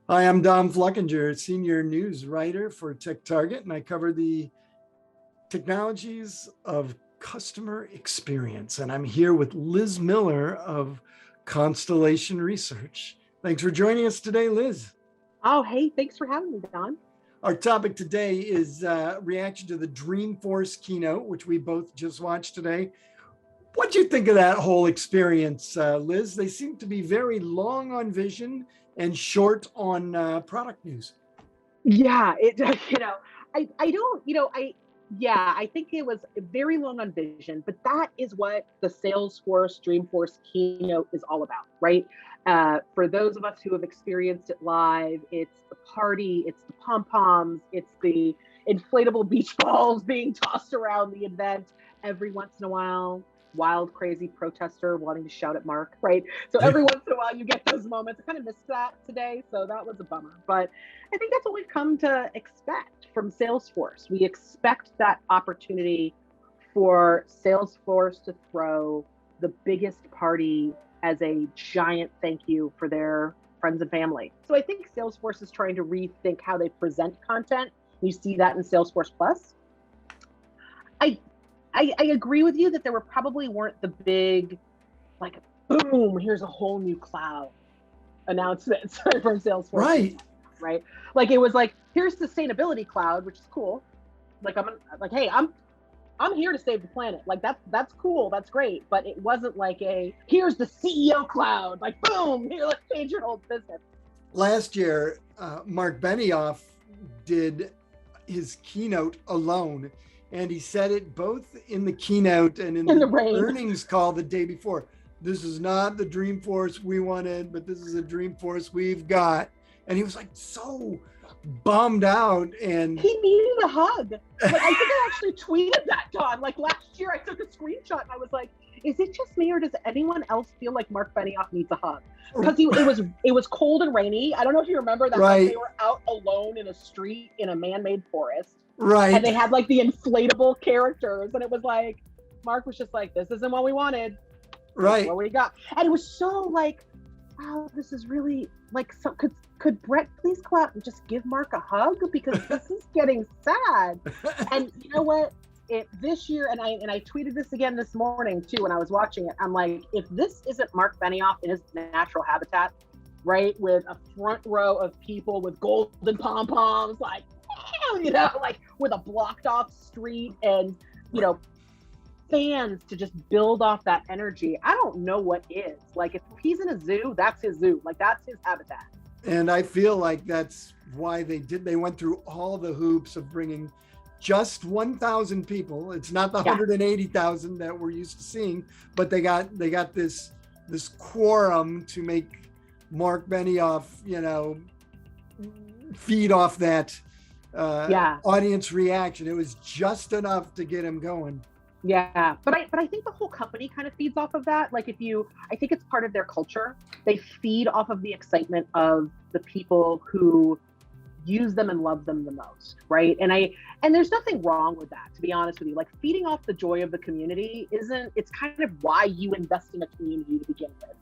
Hi, I'm Don Fluckinger, senior news writer for TechTarget, and I cover the technologies of customer experience. And I'm here with Liz Miller of Constellation Research. Thanks for joining us today, Liz. Oh, hey, thanks for having me, Don. Our topic today is reaction to the Dreamforce keynote, which we both just watched today. What do you think of that whole experience, Liz? They seem to be very long on vision and short on product news. Yeah, I don't, I think it was very long on vision, but that is what the Salesforce Dreamforce keynote is all about, right? For those of us who have experienced it live, it's the party, it's the pom-poms, it's the inflatable beach balls being tossed around the event every once in a while. Wild, crazy protester wanting to shout at Mark, right? So every once in a while you get those moments. I kind of missed that today, so that was a bummer. But I think that's what we've come to expect from Salesforce. We expect that opportunity for Salesforce to throw the biggest party as a giant thank you for their friends and family. So I think Salesforce is trying to rethink how they present content. You see that in Salesforce Plus. I agree with you that there probably weren't the big, like, boom, here's a whole new cloud announcements from Salesforce. Right. Like it was like, here's sustainability cloud, which is cool. Like hey, I'm here to save the planet. Like that's cool. That's great. But it wasn't like here's the CEO cloud. Like, boom, here, let's change your whole business. Last year, Marc Benioff did his keynote alone. And he said it both in the keynote and in the earnings call the day before. This is not the Dreamforce we wanted, but this is a Dreamforce we've got. And he was like so bummed out. And he needed a hug. Like, I think I actually tweeted that, Don. Like last year, I took a screenshot and I was like, is it just me or does anyone else feel like Marc Benioff needs a hug? Because it was cold and rainy. I don't know if you remember that. Right. Like, they were out alone in a street in a man-made forest. Right. And they had like the inflatable characters. And it was like, Mark was just like, this isn't what we wanted. Right. What we got. And it was so like, wow, this is really like, so could Brett please go out and just give Mark a hug? Because this is getting sad. And you know what? This year, and I tweeted this again this morning too when I was watching it, I'm like, if this isn't Marc Benioff in his natural habitat, right, with a front row of people with golden pom-poms, like, like with a blocked off street and, fans to just build off that energy, I don't know what is. Like, if he's in a zoo, that's his zoo. Like, that's his habitat. And I feel like that's why they went through all the hoops of bringing just 1,000 people. It's not the 180,000 that we're used to seeing, but they got this quorum to make Marc Benioff, feed off that audience reaction. It was just enough to get him going. Yeah, but I think the whole company kind of feeds off of that. Like I think it's part of their culture. They feed off of the excitement of the people who use them and love them the most, right? And there's nothing wrong with that, to be honest with you. Like, feeding off the joy of the community it's kind of why you invest in a community to begin with.